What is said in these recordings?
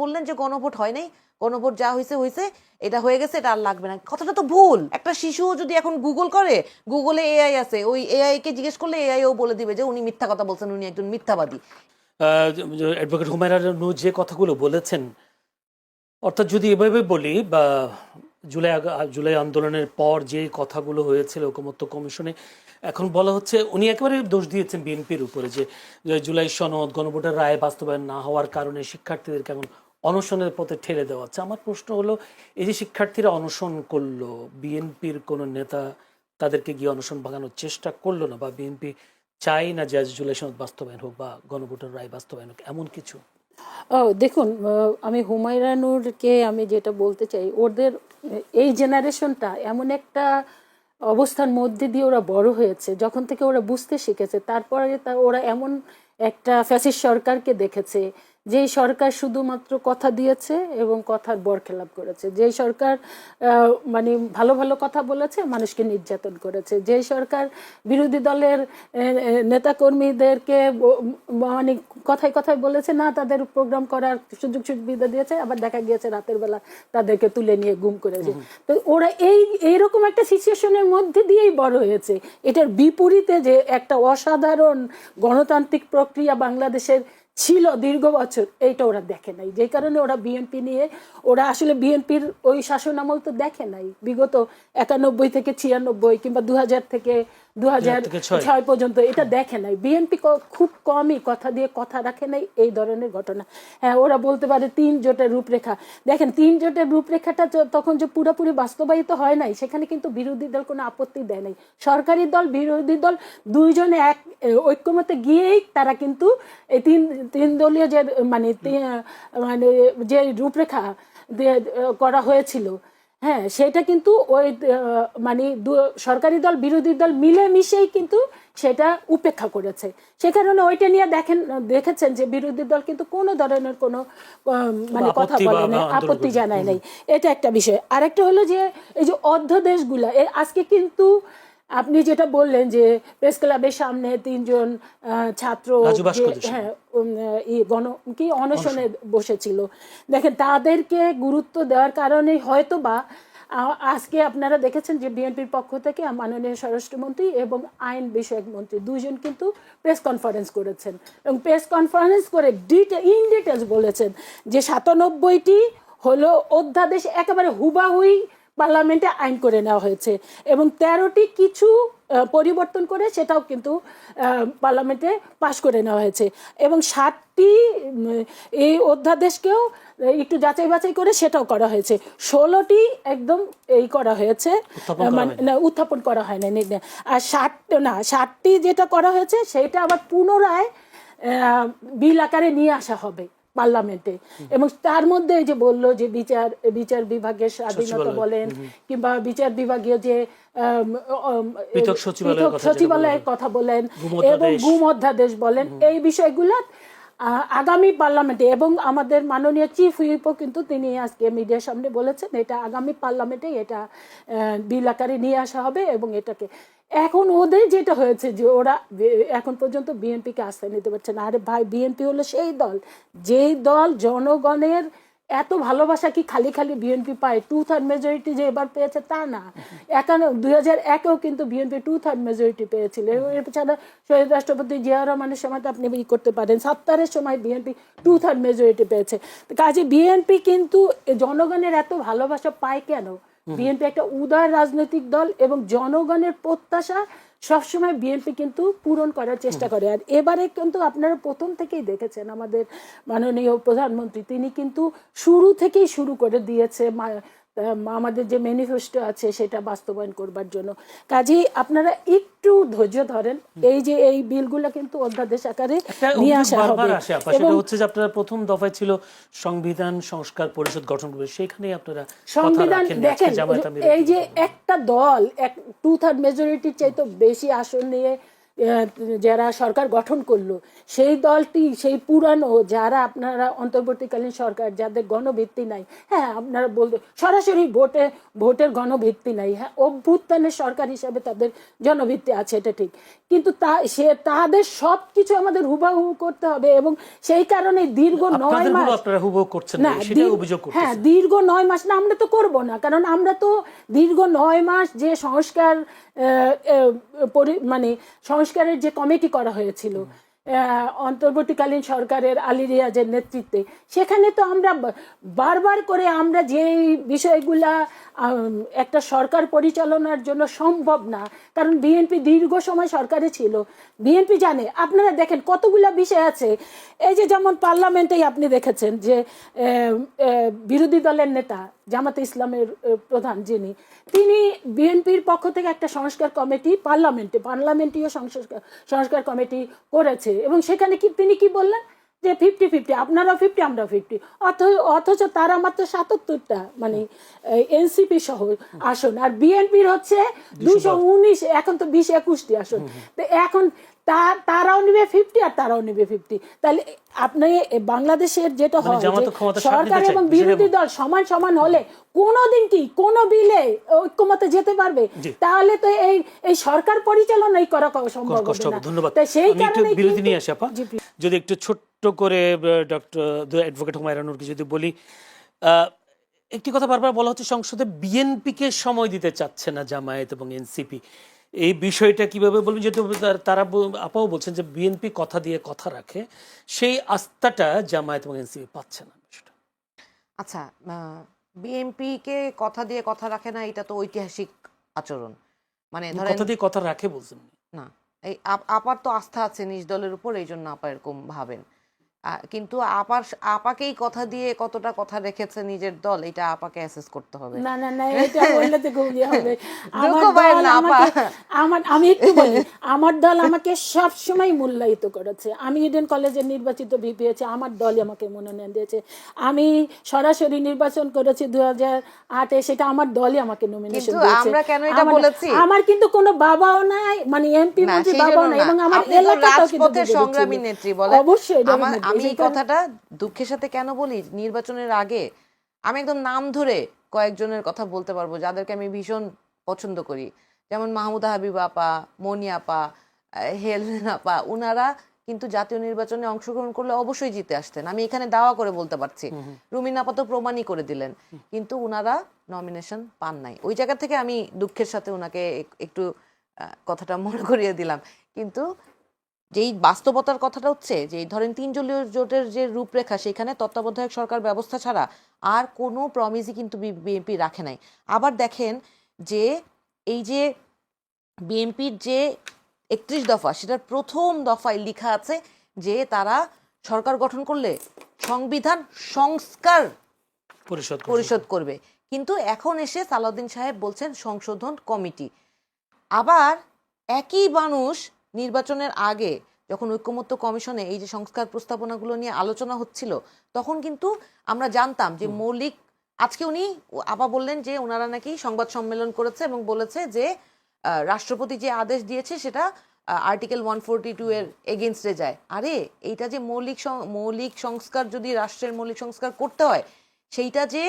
বললেন যে গণভোট হয় নাই, গণভোট যা হয়েছে হয়েছে, এটা হয়ে গেছে, এটা আর লাগবে না। কথাটা তো ভুল। একটা শিশু যদি এখন গুগল করে, গুগলে এআই আছে, ওই এআই কে জিজ্ঞেস করলে এআই ও বলে দিবে যে উনি মিথ্যা কথা বলছেন, উনি একজন মিথ্যাবাদী। অ্যাডভোকেট হুমায়রা নূর যে কথাগুলো বলেছেন, অর্থাৎ যদি এভাবে বলি, বা জুলাই আন্দোলনের পর যে কথাগুলো হয়েছিল ঐকমত্য কমিশনে, এখন বলা হচ্ছে উনি একেবারে দোষ দিয়েছেন বিএনপির উপরে যে জুলাই সনদ গণভোটের রায় বাস্তবায়ন না হওয়ার কারণে শিক্ষার্থীদেরকে এখন অনশনের পথে ঠেলে দেওয়া হচ্ছে। আমার প্রশ্ন হলো, এই যে শিক্ষার্থীরা অনশন করলো, বিএনপির কোনো নেতা তাদেরকে গিয়ে অনশন ভাঙানোর চেষ্টা করলো না, বা বিএনপি চাই না যে জুলাই সনদ বাস্তবায়ন হোক বা গণভোটের রায় বাস্তবায়ন হোক, এমন কিছু? দেখুন, আমি হুমায়রা নূরকে আমি যেটা বলতে চাই, ওদের এই জেনারেশনটা এমন একটা অবস্থার মধ্যে দিয়ে ওরা বড় হয়েছে, যখন থেকে ওরা বুঝতে শিখেছে, তারপরে ওরা এমন একটা ফ্যাসিস্ট সরকারকে দেখেছে, যেই সরকার শুধুমাত্র কথা দিয়েছে এবং কথার বরখেলাপ করেছে, যেই সরকার মানে ভালো ভালো কথা বলেছে, মানুষকে নির্যাতন করেছে, যেই সরকার বিরোধী দলের নেতাকর্মীদেরকে মানে কথায় কথায় বলেছে না, তাদের প্রোগ্রাম করার সুযোগ সুবিধা দিয়েছে, আবার দেখা গিয়েছে রাতের বেলা তাদেরকে তুলে নিয়ে গুম করেছে। তো ওরা এইরকম একটা সিচুয়েশনের মধ্যে দিয়েই বড় হয়েছে। এটার বিপরীতে যে একটা অসাধারণ গণতান্ত্রিক প্রক্রিয়া বাংলাদেশের ছিল দীর্ঘ বছর, এইটা ওরা দেখে নাই। যে কারণে ওরা বিএনপি নিয়ে, ওরা আসলে বিএনপির ওই শাসন আমল তো দেখে নাই, বিগত 91 থেকে 96 কিংবা 2000 থেকে 2006 পর্যন্ত এটা দেখে নাই। বিএনপি খুব কমই কথা দিয়ে কথা রাখে নাই এই ধরনের ঘটনা। হ্যাঁ, ওরা বলতে পারে 3 জোটের রূপরেখা। দেখেন, 3 জোটের রূপরেখাটা তখন যে পুরোপুরি বাস্তবায়িত হয় নাই, সেখানে কিন্তু বিরোধী দল কোনো আপত্তি দেয় নাই। সরকারি দল, বিরোধী দল দুইজনে এক ঐক্যমতে গিয়েই তারা কিন্তু এই তিন দলীয় যে মানে যে রূপরেখা করা হয়েছিল, হ্যাঁ, সেটা কিন্তু ওই মানে সরকারি দল বিরোধী দল মিলেমিশেই কিন্তু সেটা উপেক্ষা করেছে। সে কারণে ওইটা নিয়ে দেখেছেন যে বিরোধী দল কিন্তু কোনো ধরনের কোনো মানে কথা বলে নাই, আপত্তি জানায় নাই। এটা একটা বিষয়। আরেকটা হলো যে এই যে অধ্যাদেশগুলা, আজকে কিন্তু আপনি যেটা বললেন যে প্রেস ক্লাবের সামনে 3 জন ছাত্র অনশনে বসেছিল, দেখেন তাদেরকে গুরুত্ব দেওয়ার কারণে হয়তো বা আজকে আপনারা দেখেছেন যে বিএনপির পক্ষ থেকে মাননীয় স্বরাষ্ট্রমন্ত্রী এবং আইন বিষয়ক মন্ত্রী দুইজন কিন্তু প্রেস কনফারেন্স করেছেন, এবং প্রেস কনফারেন্স করে ইন ডিটেলস বলেছেন যে 97টি হলো অধ্যাদেশ একেবারে হুবাহুই পার্লামেন্টে আইন করে নেওয়া হয়েছে, এবং 13টি কিছু পরিবর্তন করে সেটাও কিন্তু পার্লামেন্টে পাশ করে নেওয়া হয়েছে, এবং 7টি এই অধ্যাদেশকেও একটু যাচাই বাছাই করে সেটাও করা হয়েছে। 16টি একদম এই করা হয়েছে, মানে উত্থাপন করা হয় না। আর 7টি যেটা করা হয়েছে সেটা আবার পুনরায় বিল আকারে নিয়ে আসা হবে পার্লামেন্টে। এবং তার মধ্যে যে বললো যে বিচার বিভাগের স্বাধীনতা বলেন, কিংবা বিচার বিভাগীয় যে পৃথক সচিবালয়ের কথা বলেন, এবং গুম অধ্যাদেশ বলেন, এই বিষয়গুলো আগামী পার্লামেন্টে, এবং আমাদের মাননীয় চিফ হুইপও কিন্তু তিনি আজকে মিডিয়ার সামনে বলেছেন এটা আগামী পার্লামেন্টে এটা বিল আকারে নিয়ে আসা হবে। এবং এটাকে এখন ওদের যেটা হয়েছে যে ওরা এখন পর্যন্ত বিএনপিকে আস্থায় নিতে পারছে না। আরে ভাই, বিএনপি হলো সেই দল, যেই দল জনগণের এত ভালোবাসা কি খালি খালি বিএনপি পায়। 2/3 মেজরিটি যে এবার পেয়েছে তা না, 2001-এও কিন্তু বিএনপি 2/3 মেজরিটি পেয়েছিল। এছাড়া শহীদ রাষ্ট্রপতি জিয়া রহমানের সময় তো আপনি করতে পারেন, 70-এর সময় বিএনপি 2/3 মেজরিটি পেয়েছে। কাজে বিএনপি কিন্তু জনগণের এত ভালোবাসা পায় কেন? বিএনপি একটা উদার রাজনৈতিক দল, এবং জনগণের প্রত্যাশা সবসময় বিএনপি কিন্তু পূরণ করার চেষ্টা করে। আর এবারে কিন্তু আপনারা প্রথম থেকেই দেখেছেন আমাদের মাননীয় প্রধানমন্ত্রী তিনি কিন্তু শুরু থেকেই শুরু করে দিয়েছে আমাদের যে ম্যানিফেস্টো আছে সেটা বাস্তবায়ন করবার জন্য। কাজেই আপনারা একটু ধৈর্য ধরেন, এই যে এই বিলগুলো কিন্তু অধ্যাদেশ আকারে নিয়ে আসা হবে। এবং হচ্ছে যে আপনারা প্রথম দফায় ছিল সংবিধান সংস্কার পরিষদ গঠন করবে, সেখানেই আপনারা সংবিধান দেখেন, এই যে একটা দল 2/3 মেজরিটির চাইতে বেশি আসন নিয়ে যারা সরকার গঠন করলো সেই দলটি সেই পুরানো যারা আপনারা অন্তর্বর্তীকালীন সরকার যাদের গণভিত্তি নাই, হ্যাঁ আপনারা বলতে সরাসরি ভোটের গণভিত্তি নাই, হ্যাঁ অভ্যুত্থানের সরকার হিসাবে তাদের জনভিত্তি আছে, এটা ঠিক, কিন্তু তাদের সব কিছু আমাদের হুবাহু করতে হবে এবং সেই কারণে দীর্ঘ 9 মাস আপনারা হুবহু করছেন না, সেটা অভিযোগ করতেছেন। হ্যাঁ দীর্ঘ 9 মাস না, আমরা তো করব না, কারণ আমরা তো দীর্ঘ 9 মাস যে সংস্কার মানে সংস্কারের যে কমিটি করা হয়েছিল অন্তর্বর্তীকালীন সরকারের আলী রিয়াজের নেতৃত্বে, সেখানে তো আমরা বারবার করে আমরা যে বিষয়গুলা একটা সরকার পরিচালনার জন্য সম্ভব না, কারণ বিএনপি দীর্ঘ সময় সরকারে ছিল, বিএনপি জানে। আপনারা দেখেন কতগুলা বিষয় আছে, এই যে যেমন পার্লামেন্টেই আপনি দেখেছেন যে বিরোধী দলের নেতা জামাতে ইসলামের প্রধান যিনি, তিনি বিএনপির পক্ষ থেকে একটা সংস্কার কমিটি পার্লামেন্টীয় সংস্কার কমিটি করেছে এবং সেখানে তিনি কি বললেন যে 50-50, আপনারাও 50 আমরাও 50, অথচ তারা মাত্র 77টা মানে এনসিপি সহ আসন, আর বিএনপির হচ্ছে 219, এখন তো 20-21টি আসন। তো এখন তারাও নিবে 50 আর তারাও নিবে 50, তাহলে আপনি বাংলাদেশের যেটা হয় সরকার এবং বিরোধী দল সমান সমান হলে কোনোদিন কি কোনো বিলে ঐক্যমতে যেতে পারবে? তাহলে তো এই সরকার পরিচালনাই করা সম্ভব হবে না। ধন্যবাদ। তাই সেই কারণে বিরতি নিয়ে আসি আপা, যদি একটু ছোট্ট করে ডক্টর অ্যাডভোকেট হুমায়রা নূরকে যদি বলি, একটি কথা বারবার বলা হচ্ছে সংসদে বিএনপিকে সময় দিতে চাচ্ছে না জামায়াত এবং এনসিপি, এই বিষয়টা কিভাবে বলবেন? যেহেতু তারা আপাও বলছেন যে বিএনপি কথা দিয়ে কথা রাখে, সেই আস্থাটা জামায়াত এবং এনসিপি পাচ্ছে না। আচ্ছা, বিএনপি কে কথা দিয়ে কথা রাখে না, এটা তো ঐতিহাসিক আচরণ, মানে ধরেন কথা দিয়ে কথা রাখে বলছেন না, এই আপার তো আস্থা আছে নিজ দলের উপর, এই জন্য আপা এরকম ভাবেন, কিন্তু আপাকেই কথা দিয়ে কতটা কথা রেখেছে নিজের দল, এটা আপাকে অ্যাসেস করতে হবে। না না না, এটা বললে তো গৌরিয়া হবে। আমি একটু বলি, আমার দল আমাকে সব সময় মূল্যায়িত করেছে। আমি ইডেন কলেজের নির্বাচিত ভিপি হয়েছে, আমার দলই আমাকে মনোনয়ন দিয়েছে। আমি সরাসরি নির্বাচন করেছি 2008-এ, সেটা আমার দলই আমাকে নমিনেশন দিয়েছে। আমরা কেন এটা বলেছি? আমার কিন্তু কোনো বাবাও নাই, মানে এমপি মন্ত্রী বাবাও নাই, এবং আমার এলাকাটাও কিন্তু সংগ্রামী নেত্রী বলে। অবশ্যই আমি এই কথাটা দুঃখের সাথে কেন বলি, নির্বাচনের আগে আমি একদম নাম ধরে কয়েকজনের কথা বলতে পারবো যাদেরকে আমি ভীষণ পছন্দ করি, যেমন মাহমুদা হাবিব আপা, মনি আপা, হেলেন আপা, উনারা কিন্তু জাতীয় নির্বাচনে অংশগ্রহণ করলে অবশ্যই জিতে আসতেন, আমি এখানে দাওয়া করে বলতে পারছি। রুমিন আপা তো প্রমাণই করে দিলেন, কিন্তু উনারা নমিনেশন পান নাই। ওই জায়গা থেকে আমি দুঃখের সাথে উনাকে একটু কথাটা মনে করিয়ে দিলাম। কিন্তু যেই বাস্তবতার কথাটা হচ্ছে যে ধরেন 3 দলীয় জোটের যে রূপরেখা, সেখানে তত্ত্বাবধায়ক সরকার ব্যবস্থা ছাড়া আর কোনো প্রমিসই কিন্তু বিএনপি রাখে নাই। আবার দেখেন যে এই যে বিএনপির যে 31 দফা, সেটার প্রথম দফায় লেখা আছে যে তারা সরকার গঠন করলে সংবিধান সংস্কার পরিষদ করবে, কিন্তু এখন এসে সালাউদ্দিন সাহেব বলছেন সংশোধন কমিটি। আবার একই মানুষ নির্বাচনের আগে যখন ঐক্যমত্য কমিশনে এই যে সংস্কার প্রস্তাবনাগুলো নিয়ে আলোচনা হচ্ছিল, তখন কিন্তু আমরা জানতাম যে মৌলিক, আজকে উনি আপা বললেন যে ওনারা নাকি সংবাদ সম্মেলন করেছে এবং বলেছে যে রাষ্ট্রপতি যে আদেশ দিয়েছে সেটা আর্টিকেল 142 এর এগেইনস্টে যায়। আরে এইটা যে মৌলিক সংস্কার, যদি রাষ্ট্রের মৌলিক সংস্কার করতে হয়, সেইটা যে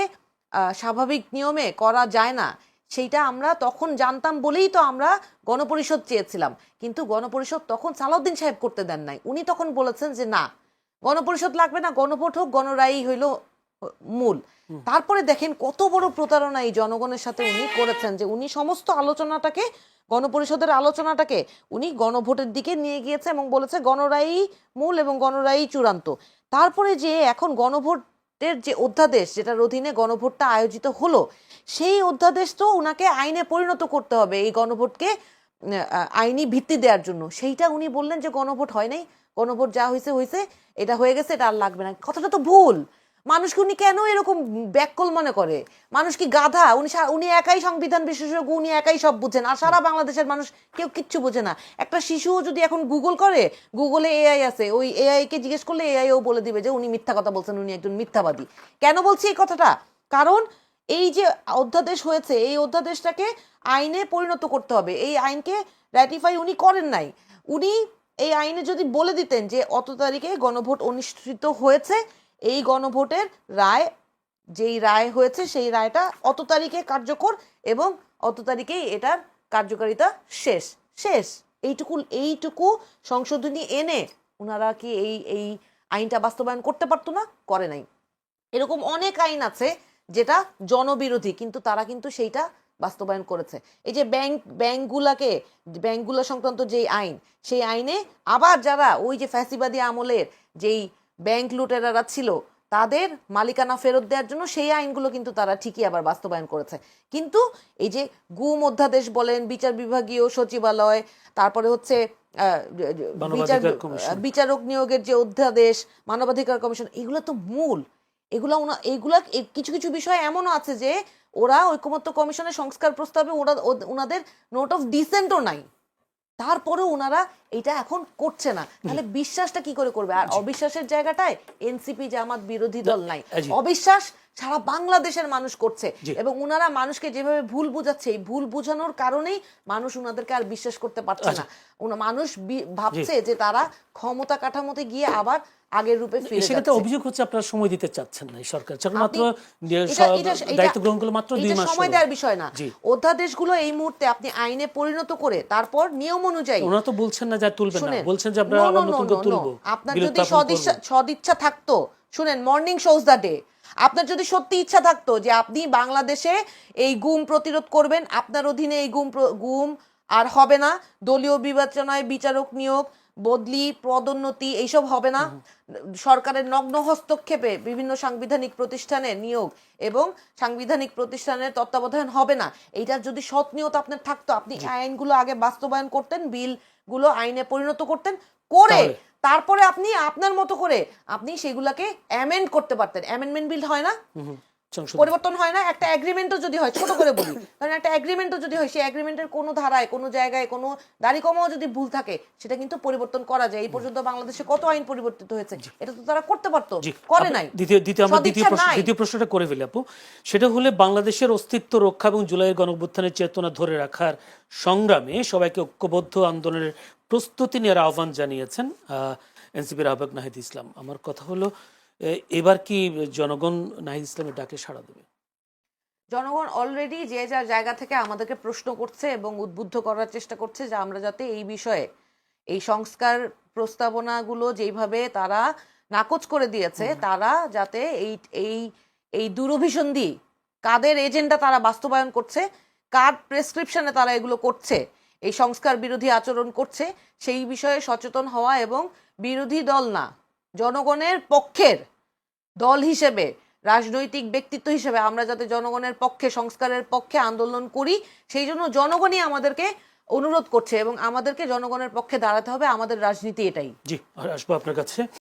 স্বাভাবিক নিয়মে করা যায় না, সেইটা আমরা তখন জানতাম বলেই তো আমরা গণপরিষদ চেয়েছিলাম। কিন্তু গণপরিষদ তখন সালাউদ্দিন সাহেব করতে দেন নাই, উনি তখন বলেছেন যে না, গণপরিষদ লাগবে না, গণভোট হোক, গণরায়ই হইল মূল। তারপরে দেখেন কত বড় প্রতারণা এই জনগণের সাথে উনি করেছেন, যে উনি সমস্ত আলোচনাটাকে, গণপরিষদের আলোচনাটাকে উনি গণভোটের দিকে নিয়ে গিয়েছে এবং বলেছে গণরায়ই মূল এবং গণরায়ই চূড়ান্ত। তারপরে যে এখন গণভোটের যে অধ্যাদেশ, যেটার অধীনে গণভোটটা আয়োজিত হলো, সেই অধ্যাদেশ তো উনাকে আইনে পরিণত করতে হবে, এই গণভোটকে আইনি ভিত্তি দেওয়ার জন্য। সেইটা উনি বললেন যে গণভোট হয় নাই, গণভোট যা হয়েছে হয়েছে, এটা হয়ে গেছে, এটা আর লাগবে না। কথাটা তো ভুল। মানুষকে উনি কেন এরকম ব্যাককল মনে করে? মানুষ কি গাধা? উনি একাই সংবিধান বিশেষজ্ঞ, উনি একাই সব বুঝেন, আর সারা বাংলাদেশের মানুষ কেউ কিচ্ছু বোঝে না। একটা শিশুও যদি এখন গুগল করে, গুগলে এআই আছে, ওই এআই কে জিজ্ঞেস করলে এআই ও বলে দিবে যে উনি মিথ্যা কথা বলছেন, উনি একজন মিথ্যাবাদী। কেন বলছি এই কথাটা? কারণ এই যে অধ্যাদেশ হয়েছে, এই অধ্যাদেশটাকে আইনে পরিণত করতে হবে, এই আইনকে রাটিফাই উনি করেন নাই। উনি এই আইনে যদি বলে দিতেন যে অত তারিখে গণভোট অনুষ্ঠিত হয়েছে, এই গণভোটের রায়, যেই রায় হয়েছে সেই রায়টা অত তারিখে কার্যকর এবং অত তারিখেই এটার কার্যকারিতা শেষ শেষ এইটুকু সংশোধনী এনে ওনারা কি এই আইনটা বাস্তবায়ন করতে পারতো না? করে নাই। এরকম অনেক আইন আছে যেটা জনবিরোধী, কিন্তু তারা কিন্তু সেইটা বাস্তবায়ন করেছে। এই যে ব্যাংকগুলা সংক্রান্ত যেই আইন, সেই আইনে আবার যারা ওই যে ফ্যাসিবাদী আমলের যেই ব্যাংক লুটেরারা ছিল তাদের মালিকানা ফেরত দেওয়ার জন্য সেই আইনগুলো কিন্তু তারা ঠিকই আবার বাস্তবায়ন করেছে। কিন্তু এই যে গুম অধ্যাদেশ বলেন, বিচার বিভাগীয় সচিবালয়, তারপরে হচ্ছে বিচারক নিয়োগের যে অধ্যাদেশ, মানবাধিকার কমিশন, এগুলো তো মূল। এগুলা কিছু কিছু বিষয় এমনও আছে যে ওরা ঐকমত্য কমিশনের সংস্কার প্রস্তাবে ওনাদের নোট অফ ডিসেন্টও নাই, তারপরে ওনারা এটা এখন করছে না। তাহলে বিশ্বাসটা কি করে করবে? আর অবিশ্বাসের জায়গাটায় এনসিপি জামাত বিরোধী দল নাই, অবিশ্বাস সারা বাংলাদেশের মানুষ করছে এবং ওনারা মানুষকে যেভাবে ভুল বুঝাচ্ছে, এই ভুল বুঝানোর কারণেই মানুষ ওনাদেরকে আর বিশ্বাস করতে পারছে না। মানুষ ভাবছে যে তারা ক্ষমতা কাঠামোতে গিয়ে আবার আগের রূপে ফিরে যাচ্ছে। সেক্ষেত্রে অভিযোগ হচ্ছে আপনারা সময় দিতে চাচ্ছেন না এই সরকার, মাত্র দায়িত্ব গ্রহণ করলে মাত্র 2 মাস সময় দেওয়ার বিষয় না। অধ্যাদেশগুলো এই মুহূর্তে আপনি আইনে পরিণত করে তারপর নিয়ম অনুযায়ী, ওনারা তো বলছেন না যে তুলবেন না, বলছেন যে আমরা আবার নতুন করে তুলবো। আপনার যদি সদিচ্ছা থাকতো, শুনেন, মর্নিং শোজ দ্য ডে, আপনার যদি সত্যি ইচ্ছা থাকতো যে আপনি বাংলাদেশে এই গুম প্রতিরোধ করবেন, আপনার অধীনে এই গুম আর হবে না, দলীয় বিবেচনায় বিচারক নিয়োগ, বদলি, পদোন্নতি এইসব হবে না, সরকারের নগ্ন হস্তক্ষেপে বিভিন্ন সাংবিধানিক প্রতিষ্ঠানে নিয়োগ এবং সাংবিধানিক প্রতিষ্ঠানের তত্ত্বাবধান হবে না, এইটার যদি সৎ নিয়ত আপনার থাকতো, আপনি আইনগুলো আগে বাস্তবায়ন করতেন, বিলগুলো আইনে পরিণত করতেন, করে তারপরে আপনি আপনার মতো করে আপনি সেগুলাকে অ্যামেন্ড করতে পারতেন। অ্যামেন্ডমেন্ট বিল হয় না, পরিবর্তন হয় না, একটা এগ্রিমেন্টও যদি হয়, ছোট করে বলি, কারণ একটা এগ্রিমেন্টও যদি হয়, সেই এগ্রিমেন্টের কোনো ধারায়, কোনো জায়গায়, কোনো দাড়ি কমাও যদি ভুল থাকে, সেটা কিন্তু পরিবর্তন করা যায়। এই পর্যন্ত বাংলাদেশে কত আইন পরিবর্তিত হয়েছে, এটা তো তারা করতে পারতো, করে নাই। দ্বিতীয় প্রশ্নটা করে ফেলি আপু, সেটা হলে বাংলাদেশের অস্তিত্ব রক্ষা এবং জুলাইয়ের গণঅভ্যুত্থানের চেতনা ধরে রাখার সংগ্রামে সবাইকে ঐক্যবদ্ধ আন্দোলনের প্রস্তুতি নেওয়ার আহ্বান জানিয়েছেন এনসিপির আহ্বায়ক নাহিদ ইসলাম। আমার কথা হলো, এবার কি জনগণ নাহিদ ইসলামের ডাকে সাড়া দেবে? জনগণ অলরেডি যে যার জায়গা থেকে আমাদেরকে প্রশ্ন করছে এবং উদ্বুদ্ধ করার চেষ্টা করছে যে আমরা যাতে এই বিষয়ে, এই সংস্কার প্রস্তাবনাগুলো যেইভাবে তারা নাকচ করে দিয়েছে, তারা যাতে এই দুরভিসন্ধি, কাদের এজেন্ডা তারা বাস্তবায়ন করছে, কার প্রেসক্রিপশনে তারা এগুলো করছে, এই সংস্কার বিরোধী আচরণ করছে, সেই বিষয়ে সচেতন হওয়া এবং বিরোধী দল না, জনগণের পক্ষের দল হিসেবে, রাজনৈতিক ব্যক্তিত্ব হিসেবে আমরা যাতে জনগণের পক্ষে, সংস্কারের পক্ষে আন্দোলন করি, সেই জন্য জনগণই আমাদেরকে অনুরোধ করছে এবং আমাদেরকে জনগণের পক্ষে দাঁড়াতে হবে। আমাদের রাজনীতি এটাই। জি, আসবো আপনার কাছে।